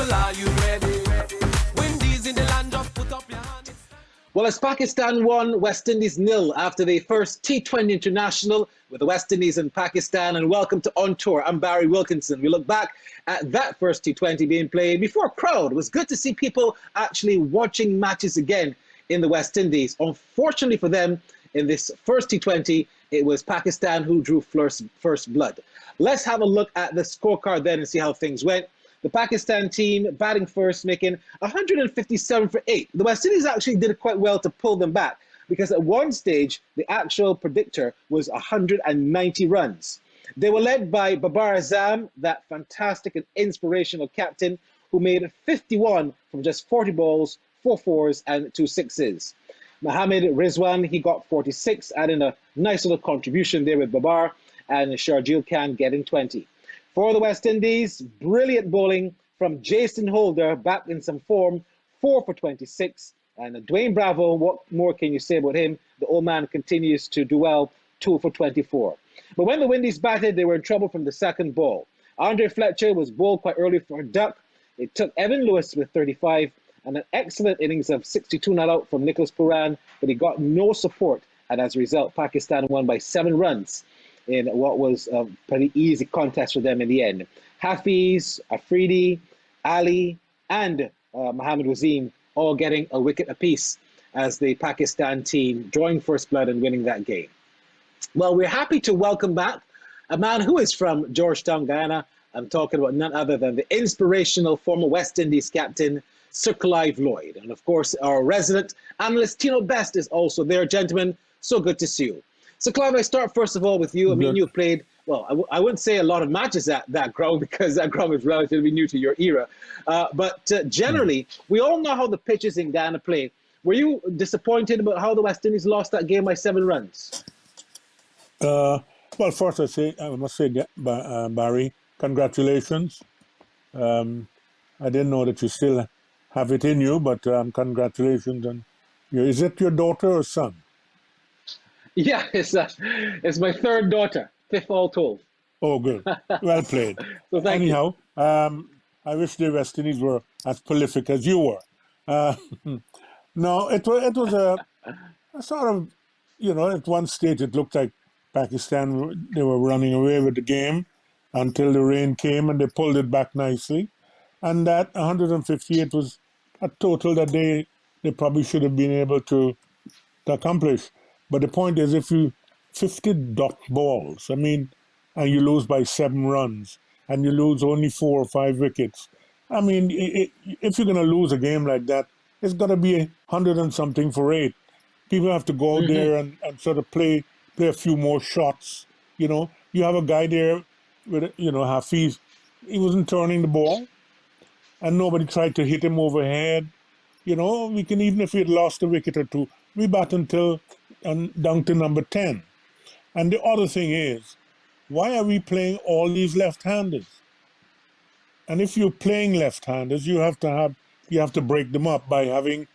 Well, are you ready? Windies in the land, just put up your hand. Well, as Pakistan won, West Indies nil after the first T20 international with the West Indies and Pakistan. And welcome to On Tour. I'm Barry Wilkinson. We look back at that first T20 being played before a crowd. It was good to see people actually watching matches again in the West Indies. Unfortunately for them, in this first T20, it was Pakistan who drew first blood. Let's have a look at the scorecard then and see how things went. The Pakistan team batting first, making 157 for 8. The West Indies actually did quite well to pull them back because at one stage, the actual predictor was 190 runs. They were led by Babar Azam, that fantastic and inspirational captain who made 51 from just 40 balls, 4 fours and 2 sixes. Mohammad Rizwan, he got 46, adding a nice little contribution there with Babar, and Sharjeel Khan getting 20. For the West Indies, brilliant bowling from Jason Holder, back in some form, 4 for 26. And Dwayne Bravo, what more can you say about him? The old man continues to do well, 2 for 24. But when the Windies batted, they were in trouble from the second ball. Andre Fletcher was bowled quite early for a duck. It took Evan Lewis with 35 and an excellent innings of 62 not out from Nicholas Pooran, but he got no support. And as a result, Pakistan won by 7 runs in what was a pretty easy contest for them in the end. Hafiz, Afridi, Ali, and Mohammad Wasim all getting a wicket apiece as the Pakistan team drawing first blood and winning that game. Well, we're happy to welcome back a man who is from Georgetown, Guyana. I'm talking about none other than the inspirational former West Indies captain, Sir Clive Lloyd. And of course, our resident analyst, Tino Best, is also there. Gentlemen, so good to see you. So, Clive, I start first of all with you. I mean, you played, well, I wouldn't say a lot of matches at that ground because that ground is relatively new to your era. But generally, we all know how the pitches in Ghana play. Were you disappointed about how the West Indies lost that game by 7 runs? Well, first I must say, Barry, congratulations. I didn't know that you still have it in you, but congratulations. And is it your daughter or son? Yeah, it's my third daughter, 5th all told. Oh, good. Well played. So Anyhow, I wish the West Indies were as prolific as you were. No, it was a sort of, at one stage it looked like Pakistan, they were running away with the game until the rain came and they pulled it back nicely. And that 158 was a total that they probably should have been able to accomplish. But the point is, if you 50 dot balls, and you lose by 7 runs, and you lose only 4 or 5 wickets, if you're going to lose a game like that, it's got to be 100 and something for 8. People have to go out there and sort of play a few more shots. You have a guy there with, Hafiz. He wasn't turning the ball, and nobody tried to hit him overhead. We can, even if we had lost a wicket or 2, we bat until down to number 10. And the other thing is, why are we playing all these left-handers? And if you're playing left-handers, you have to break them up by having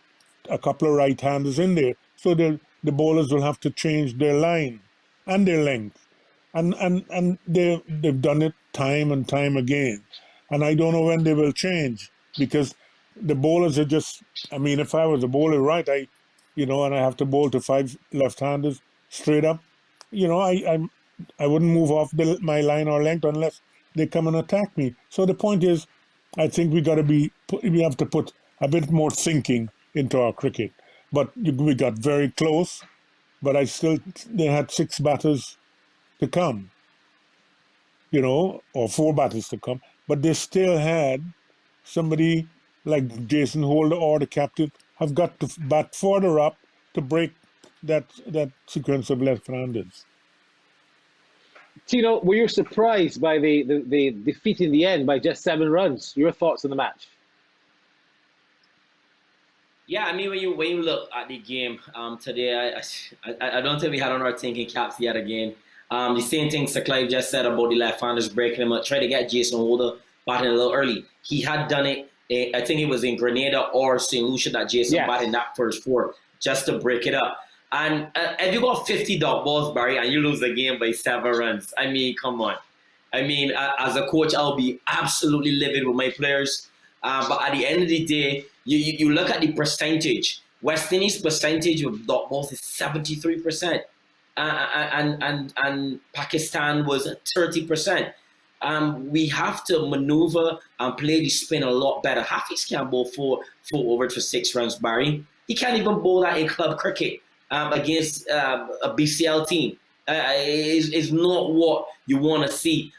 a couple of right-handers in there. So the bowlers will have to change their line and their length. And they've done it time and time again. And I don't know when they will change, because the bowlers are just, if I was a bowler, right, and I have to bowl to 5 left-handers straight up, I wouldn't move off my line or length unless they come and attack me. So the point is, I think we have to put a bit more thinking into our cricket. But we got very close, but they had 6 batters to come, or 4 batters to come. But they still had somebody like Jason Holder or the captain have got to bat further up to break that sequence of left-handers. Tino, were you surprised by the defeat in the end by just 7 runs? Your thoughts on the match? Yeah, when you look at the game today, I don't think we had on our thinking caps yet again. The same thing Sir Clive just said about the left-handers breaking him up, trying to get Jason Holder batting a little early. He had done it. I think it was in Grenada or St. Lucia that Jason batted that first 4 just to break it up. And if you got 50 dot balls, Barry, and you lose the game by 7 runs, come on. As a coach, I'll be absolutely livid with my players. But at the end of the day, you look at the percentage. West Indies' percentage of dot balls is 73%, and Pakistan was 30%. We have to maneuver and play the spin a lot better. Hafiz can bowl four overs for 6 runs, Barry. He can't even bowl that in club cricket against a BCL team. Is not what you want to see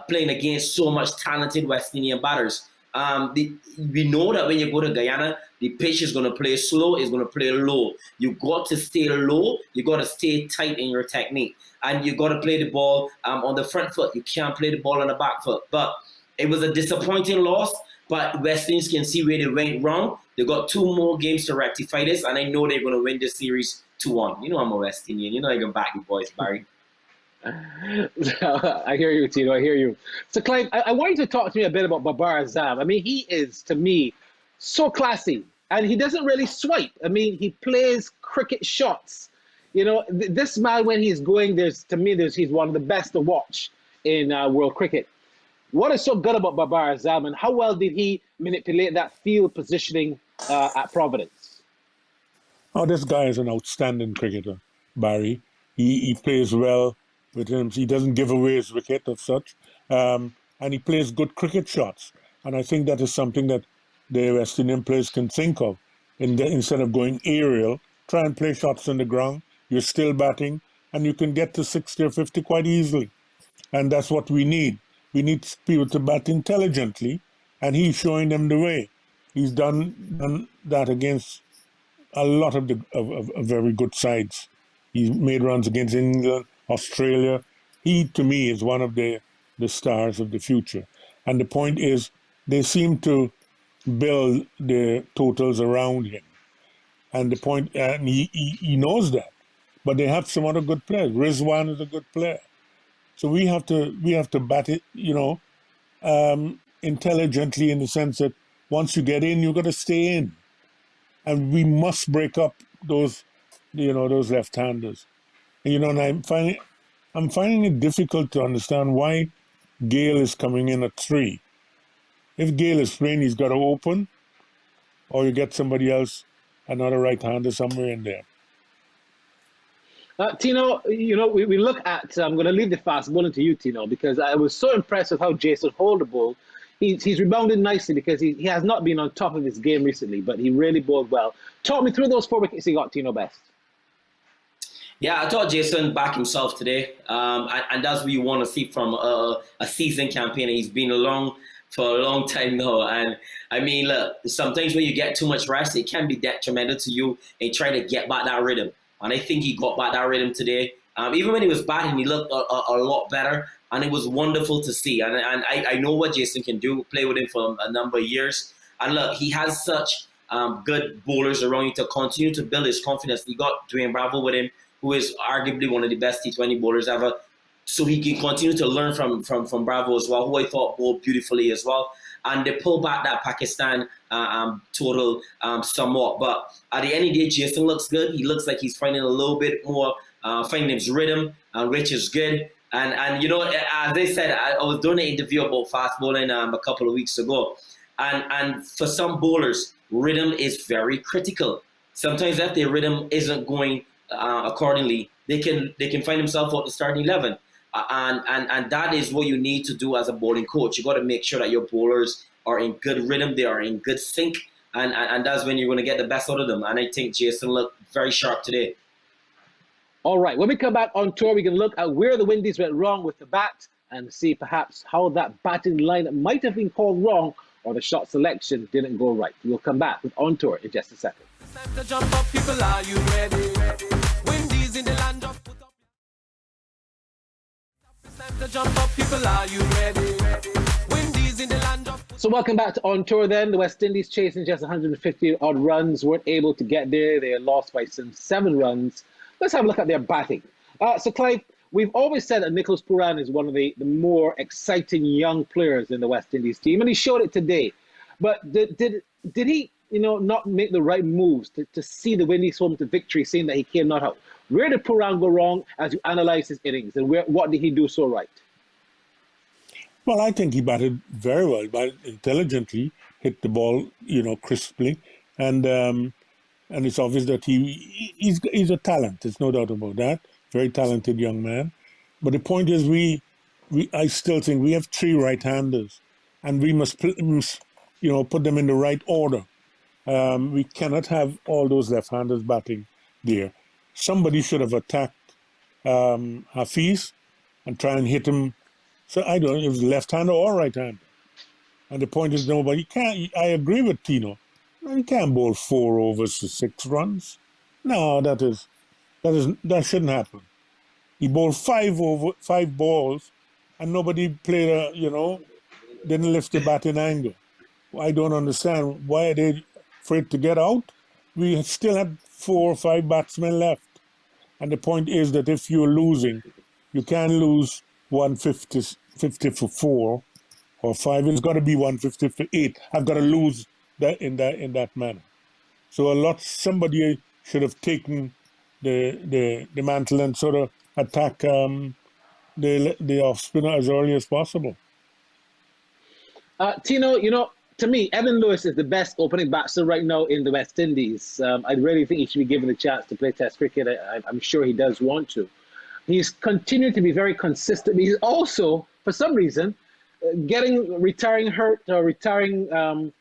playing against so much talented West Indian batters. We know that when you go to Guyana, the pitch is going to play slow, it's going to play low. You got to stay low, you got to stay tight in your technique, and you got to play the ball on the front foot. You can't play the ball on the back foot. But it was a disappointing loss, but West Indies can see where they went wrong. They got 2 more games to rectify this, and I know they're going to win this series 2-1. You know I'm a West Indian. You know I can back the boys, Barry. I hear you, Tino. I hear you. So, Clive, I want you to talk to me a bit about Babar Azam. I mean, he is, to me, so classy, and he doesn't really swipe. I mean, he plays cricket shots. You know, this man, when he's going, he's one of the best to watch in world cricket. What is so good about Babar Azam, and how well did he manipulate that field positioning at Providence? Oh, this guy is an outstanding cricketer, Barry. He plays well with him. He doesn't give away his wicket as such. And he plays good cricket shots. And I think that is something that the West Indian players can think of. Instead of going aerial, try and play shots on the ground. You're still batting, and you can get to 60 or 50 quite easily. And that's what we need. We need people to bat intelligently, and he's showing them the way. He's done that against a lot of very good sides. He's made runs against England, Australia. He, to me, is one of the stars of the future. And the point is, they seem to build the totals around him. And he knows that. But they have some other good players. Rizwan is a good player. So we have to bat it, intelligently, in the sense that once you get in, you got to stay in. And we must break up those left-handers. And I'm finding it difficult to understand why Gale is coming in at 3. If Gale is playing, he's got to open, or you get somebody else, another right-hander somewhere in there. Tino, we look at, I'm going to leave the fast bowling to you, Tino, because I was so impressed with how Jason Holder bowled. He's rebounded nicely because he has not been on top of his game recently, but he really bowled well. Talk me through those 4 wickets he got, Tino, best. Yeah, I thought Jason backed himself today, and that's what you want to see from a season campaign. He's been along for a long time now, and I mean, look, sometimes when you get too much rest, it can be detrimental to you and try to get back that rhythm. And I think he got back that rhythm today. Even when he was batting, he looked a lot better, and it was wonderful to see. And I know what Jason can do, play with him for a number of years. And look, he has such good bowlers around him to continue to build his confidence. He got Dwayne Bravo with him, who is arguably one of the best T20 bowlers ever. So he can continue to learn from Bravo as well, who I thought bowled beautifully as well. And they pull back that Pakistan total somewhat. But at the end of the day, Jason looks good. He looks like he's finding a little bit more, finding his rhythm, which is good. And as I said, I was doing an interview about fast bowling a couple of weeks ago. And for some bowlers, rhythm is very critical. Sometimes if their rhythm isn't going accordingly, they can find themselves out the starting 11. And that is what you need to do as a bowling coach. You got to make sure that your bowlers are in good rhythm, they are in good sync, and that's when you're going to get the best out of them. And I think Jason looked very sharp today. All right, when we come back on tour, we can look at where the Windies went wrong with the bat and see perhaps how that batting line might have been called wrong or the shot selection didn't go right. We'll come back with On Tour in just a second. It's time to jump up, people, are you ready? Windies in the land of put up. It's time to jump up, people, are you ready? Windies in the land of So welcome back to On Tour then. The West Indies chasing just 150 odd runs, weren't able to get there. They lost by some 7 runs. Let's have a look at their batting. So Clive, we've always said that Nicholas Pooran is one of the more exciting young players in the West Indies team, and he showed it today. But did he, not make the right moves to see the Windies home to victory, seeing that he came not out? Where did Pooran go wrong as you analyse his innings, and what did he do so right? Well, I think he batted very well, but intelligently. hit the ball, crisply, and it's obvious that he's a talent. There's no doubt about that. Very talented young man. But the point is, I still think we have 3 right-handers, and we must put them in the right order. We cannot have all those left-handers batting there. Somebody should have attacked Hafiz and try and hit him. So I don't know if it's left-hander or right-hander. And the point is, nobody can't. I agree with Tino. No, you can't bowl 4 overs for 6 runs. No, that shouldn't happen. He bowled 5 balls, and nobody played didn't lift the bat in anger. I don't understand why are they afraid to get out. We still had 4 or 5 batsmen left, and the point is that if you're losing, you can't lose 150 for 4 or 5. It's got to be 150 for 8. I've got to lose that in that manner. So somebody should have taken the mantle and sort of attack the off spinner as early as possible. Tino, to me, Evan Lewis is the best opening batsman right now in the West Indies. I really think he should be given a chance to play Test cricket. I'm sure he does want to. He's continued to be very consistent. He's also, for some reason, retiring hurt or retiring and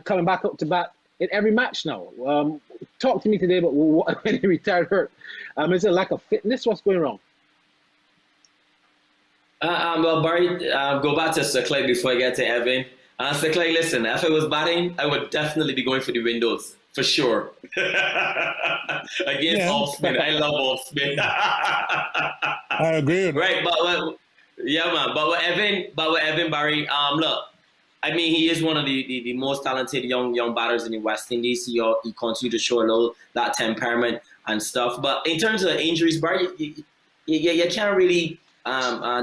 coming back up to bat in every match now. Talk to me today about when he retired hurt. Is it a lack of fitness? What's going wrong? Well, Barry, go back to Sir Clay before I get to Evan. Sir Clay, listen, if I was batting, I would definitely be going for the windows, for sure. Against off spin. I love off spin. I agree with right, but yeah, man. But with Evan, Barry, look, I mean, he is one of the most talented young batters in the West Indies. He continues to show a little that temperament and stuff. But in terms of injuries, Barry, you can't really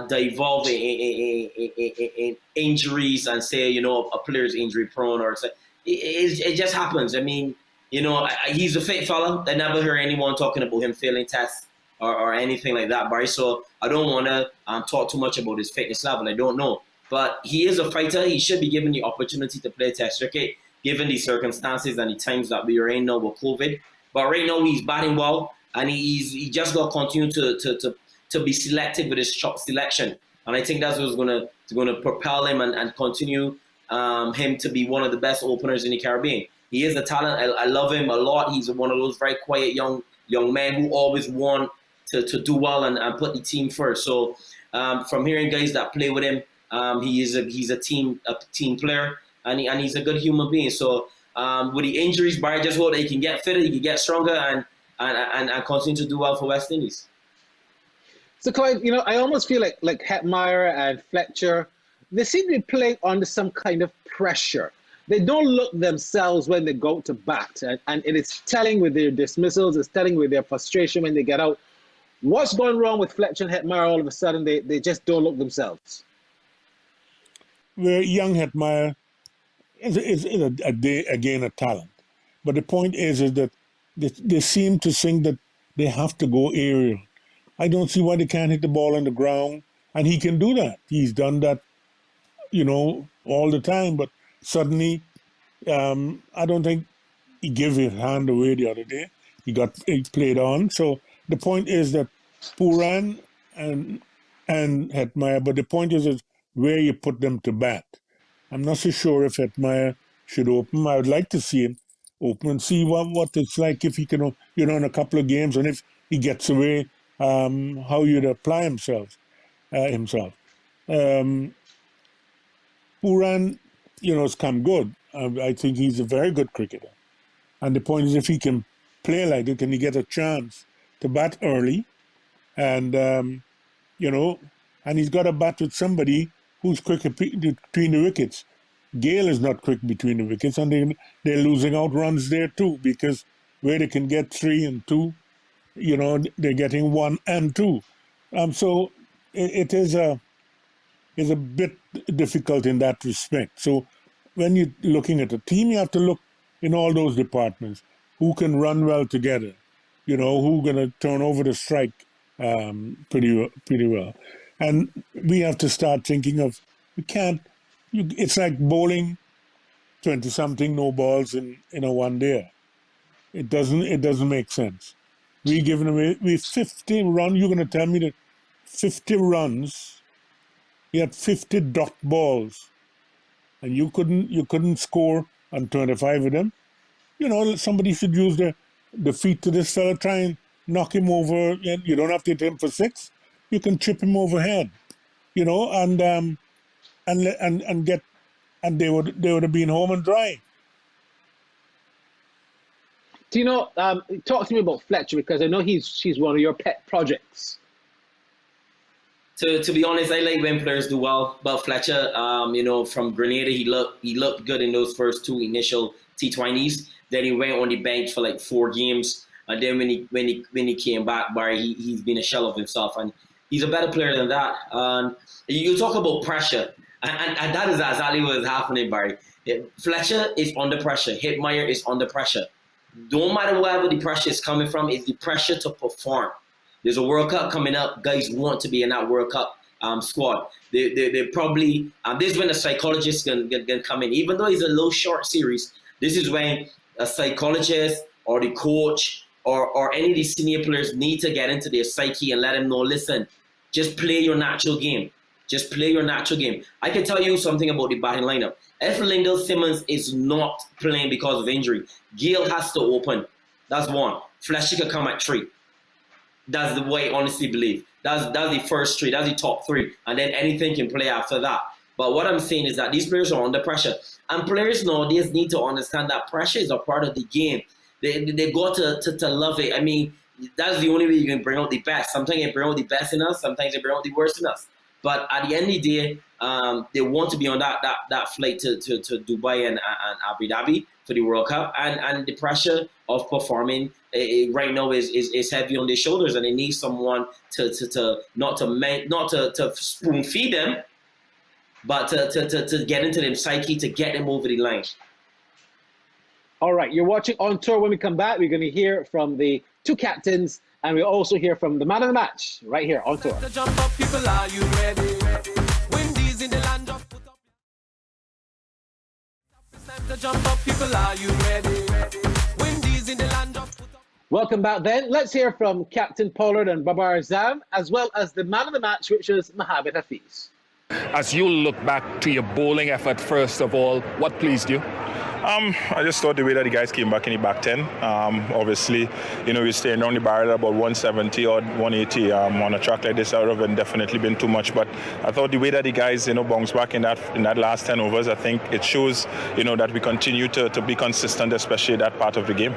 devolve in injuries and say, a player's injury prone or something. It just happens. I mean, he's a fit fella. I never heard anyone talking about him failing tests or anything like that, Barry. So I don't want to talk too much about his fitness level. I don't know. But he is a fighter. He should be given the opportunity to play Test cricket, given the circumstances and the times that we are in now with COVID. But right now he's batting well, and he just got to continue to be selective with his shot selection. And I think that's what's going to propel him and continue him to be one of the best openers in the Caribbean. He is a talent. I love him a lot. He's one of those very quiet young men who always want to do well and put the team first. So from hearing guys that play with him, he's a team player, and he's a good human being. So with the injuries, Barry, just hope that he can get fitter, he can get stronger, and continue to do well for West Indies. So, Clive, I almost feel like Hetmeyer and Fletcher, they seem to be playing under some kind of pressure. They don't look themselves when they go to bat, and it is telling with their dismissals, it's telling with their frustration when they get out. What's going wrong with Fletcher and Hetmeyer all of a sudden? They just don't look themselves. Well, young Hetmeyer is again a talent. But the point is that they seem to think that they have to go aerial. I don't see why they can't hit the ball on the ground, and he can do that. He's done that, all the time. But suddenly, I don't think he gave his hand away the other day. He played on. So the point is that Pooran and Hetmeyer, but the point is where you put them to bat. I'm not so sure if Hetmeyer should open. I would like to see him open and see what it's like if he can, in a couple of games, and if he gets away, how you'd apply himself. Pooran, has come good. I think he's a very good cricketer. And the point is, if he can play like it, can he get a chance to bat early? And, and he's got to bat with somebody who's quick between the wickets. Gale is not quick between the wickets, and they're losing out runs there too, because where they can get 3 and 2, they're getting 1 and 2. So it is a bit difficult in that respect. So when you're looking at a team, you have to look in all those departments. Who can run well together? Who's going to turn over the strike pretty well. And we have to start thinking of, it's like bowling 20-something no balls in a one day. It doesn't make sense. We giving away 50 runs. You're going to tell me that 50 runs, he had 50 dot balls, and you couldn't score on 25 of them. You know, somebody should use the feet to this fella, try and knock him over. You don't have to hit him for 6. You can chip him overhead. You know, and they would have been home and dry. Tino, talk to me about Fletcher, because I know she's one of your pet projects. To be honest, I like when players do well. But Fletcher, you know, from Grenada, he looked good in those first 2 initial T20s. Then he went on the bench for like 4 games, and then when he came back, Barry, he's been a shell of himself, and he's a better player than that. You talk about pressure, and that is exactly what is happening, Barry. Fletcher is under pressure. Hitmeyer is under pressure. Don't matter wherever the pressure is coming from, it's the pressure to perform. There's a World Cup coming up. Guys want to be in that World Cup squad. They probably, this is when a psychologist can come in. Even though it's a low short series, this is when a psychologist or the coach or any of these senior players need to get into their psyche and let them know, listen, just play your natural game. Just play your natural game. I can tell you something about the batting lineup. If Lyndall Simmons is not playing because of injury, Gale has to open. That's 1. Fletcher could come at 3. That's the way I honestly believe. That's the first 3. That's the top 3. And then anything can play after that. But what I'm saying is that these players are under pressure. And players nowadays need to understand that pressure is a part of the game. They got to love it. I mean, that's the only way you can bring out the best. Sometimes you bring out the best in us. Sometimes you bring out the worst in us. But at the end of the day, they want to be on that flight to Dubai and Abu Dhabi for the World Cup, and the pressure of performing right now is heavy on their shoulders, and they need someone to not to spoon feed them, but to get into them psyche, to get them over the line. All right, you're watching On Tour. When we come back, we're going to hear from the 2 captains, and we'll also hear from the man of the match right here on Tour. Jump up, people, are you ready? Windies in the land of put up. It's time to jump up, people, are you ready? Windies in the land of put up. Welcome back then. Let's hear from Captain Pollard and Babar Azam, as well as the man of the match, which is Mohamed Hafiz. As you look back to your bowling effort, first of all, what pleased you? I just thought the way that the guys came back in the back 10. Obviously, you know, we're staying down the barrel about 170 or 180 on a track like this. That would have definitely been too much. But I thought the way that the guys, you know, bounced back in that last 10 overs, I think it shows, you know, that we continue to be consistent, especially that part of the game.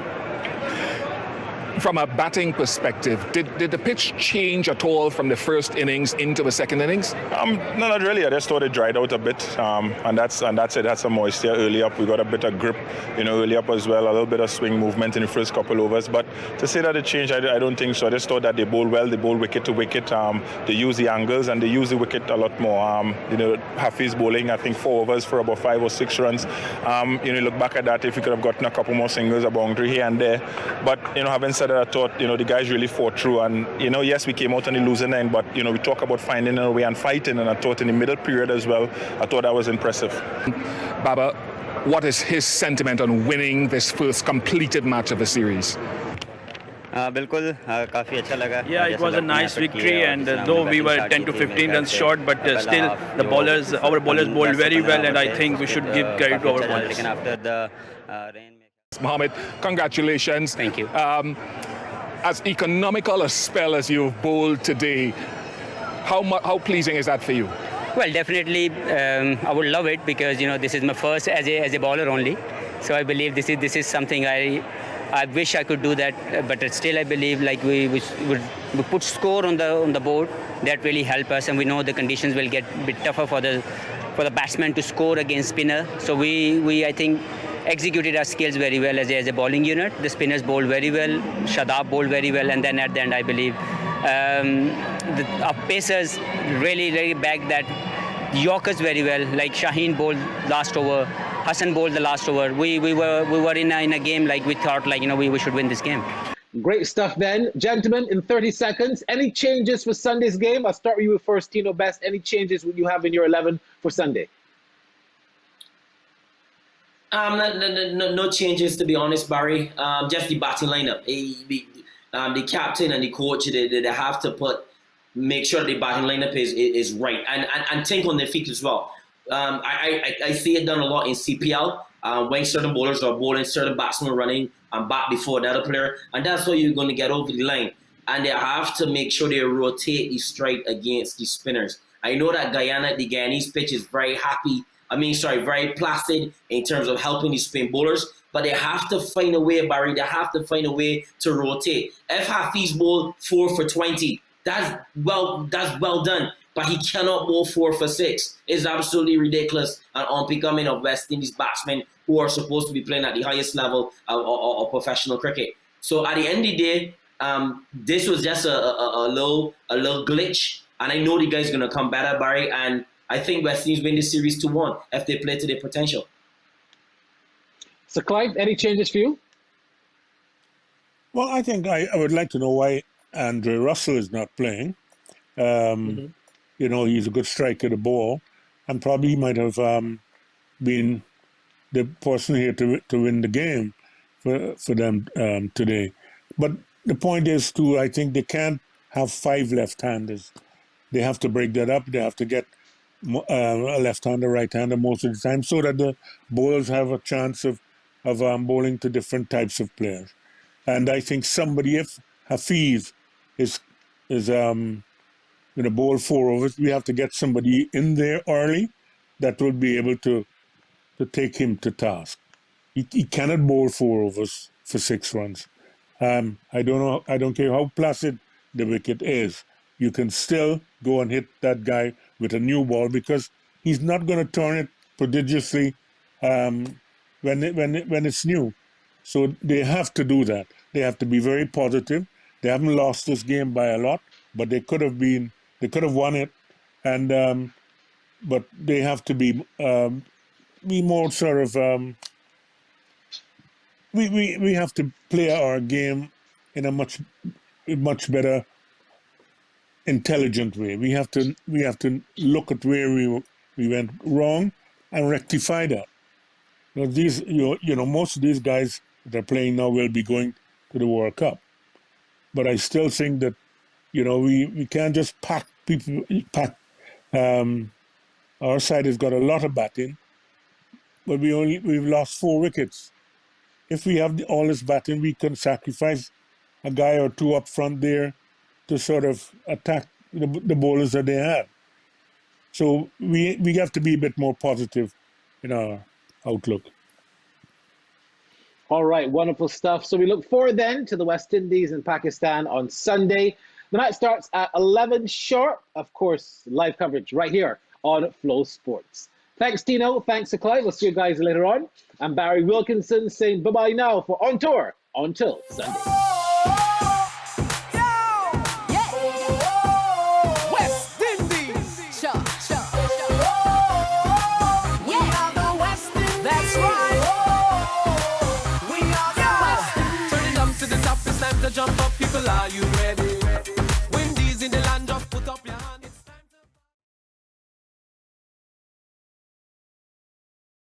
From a batting perspective, did the pitch change at all from the first innings into the second innings? No, not really. I just thought it dried out a bit, and that's it. That's some moisture early up. We got a bit of grip, you know, early up as well. A little bit of swing movement in the first couple overs. But to say that it changed, I don't think so. I just thought that they bowl well. They bowl wicket to wicket. They use the angles and they use the wicket a lot more. You know, Hafiz bowling, I think 4 overs for about 5 or 6 runs. You know, look back at that. If he could have gotten a couple more singles, a boundary here and there. But you know, having said that, I thought, you know, the guys really fought through, and you know, yes, we came out on the losing end, but you know, we talk about finding a way and fighting, and I thought in the middle period as well, I thought that was impressive. Baba, what is his sentiment on winning this first completed match of the series? बिल्कुल काफ़ी अच्छा लगा. Yeah, it was a nice victory, and though we were 10 to 15 runs short, but still our bowlers bowled very well, and I think we should give credit to our bowlers. After the rain. Mohamed, congratulations. Thank you. As economical a spell as you've bowled today, how pleasing is that for you? Well, definitely, I would love it, because you know, this is my first as a bowler only. So I believe this is something I wish I could do that, but still I believe like we put score on the board. That really help us, and we know the conditions will get a bit tougher for the batsman to score against spinner. So we I think executed our skills very well as a bowling unit. The spinners bowled very well, Shadab bowled very well, and then at the end I believe our pacers really backed that Yorkers very well. Like Shaheen bowled last over, Hassan bowled the last over. We were in a game like we thought like, you know, we should win this game. Great stuff then. Gentlemen, in 30 seconds, any changes for Sunday's game? I'll start with you first, Tino Best. Any changes you have in your 11 for Sunday? No changes, to be honest, Barry. Just the batting lineup. The captain and the coach, they have to make sure the batting lineup is right and think on their feet as well. I see it done a lot in CPL when certain bowlers are bowling, certain batsmen are running and back before the other player, and that's how you're going to get over the line. And they have to make sure they rotate the strike against the spinners. I know that the Guyanese pitch is very very placid in terms of helping the spin bowlers, but they have to find a way, Barry. They have to find a way to rotate. If Hafiz bowled 4 for 20, that's well done. But he cannot bowl 4 for 6. It's absolutely ridiculous and unbecoming of West Indies batsmen who are supposed to be playing at the highest level of professional cricket. So at the end of the day, this was just a little glitch, and I know the guy's going to come better, Barry, and I think West Indies win this series 2-1 if they play to their potential. So, Clive, any changes for you? Well, I think I would like to know why Andre Russell is not playing. You know, he's a good striker to ball, and probably he might have been the person here to win the game for them today. But the point is, too, I think they can't have 5 left-handers. They have to break that up. They have to get a left-hander, right-hander most of the time, so that the bowlers have a chance of bowling to different types of players. And I think if Hafiz is going to bowl 4 overs, we have to get somebody in there early that will be able to take him to task. He cannot bowl 4 overs for 6 runs. I don't care how placid the wicket is. You can still go and hit that guy with a new ball because he's not going to turn it prodigiously when it's new. So they have to do that. They have to be very positive. They haven't lost this game by a lot, but they could have won it, and but they have to be more sort of. We have to play our game in a much better, intelligent way. We have to look at where we went wrong and rectify that. Most of these guys that are playing now will be going to the World Cup, but I still think that we can't just pack people. Our side has got a lot of batting, but we've lost 4 wickets. If we have all this batting, we can sacrifice a guy or 2 up front there to sort of attack the bowlers that they have. So we have to be a bit more positive in our outlook. All right, wonderful stuff. So we look forward then to the West Indies and Pakistan on Sunday. The night starts at 11 sharp. Of course, live coverage right here on FlowSports. Thanks, Tino. Thanks to Clive. We'll see you guys later on. I'm Barry Wilkinson saying bye-bye now for On Tour until Sunday. West Indies. We are the West Indies. That's right. We are the West Indies. Turn it up to the top. It's time to jump up. People, are you ready?